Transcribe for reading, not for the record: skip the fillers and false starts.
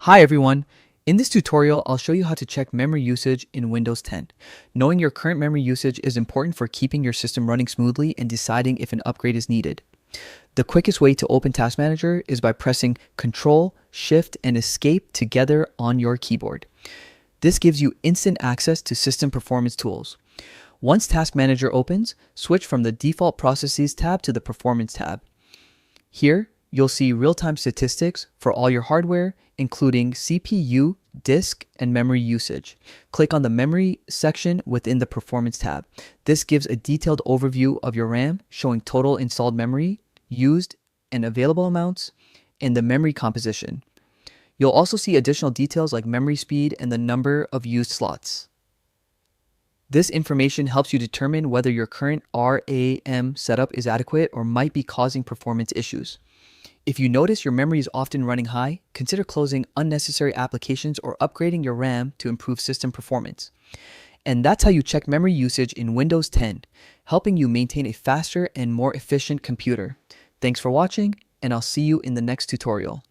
Hi everyone! In this tutorial, I'll show you how to check memory usage in Windows 10. Knowing your current memory usage is important for keeping your system running smoothly and deciding if an upgrade is needed. The quickest way to open Task Manager is by pressing Ctrl, Shift, and Escape together on your keyboard. This gives you instant access to system performance tools. Once Task Manager opens, switch from the Default Processes tab to the Performance tab. Here, you'll see real-time statistics for all your hardware, including CPU, disk, and memory usage. Click on the Memory section within the Performance tab. This gives a detailed overview of your RAM, showing total installed memory, used and available amounts, and the memory composition. You'll also see additional details like memory speed and the number of used slots. This information helps you determine whether your current RAM setup is adequate or might be causing performance issues. If you notice your memory is often running high, consider closing unnecessary applications or upgrading your RAM to improve system performance. And that's how you check memory usage in Windows 10, helping you maintain a faster and more efficient computer. Thanks for watching, and I'll see you in the next tutorial.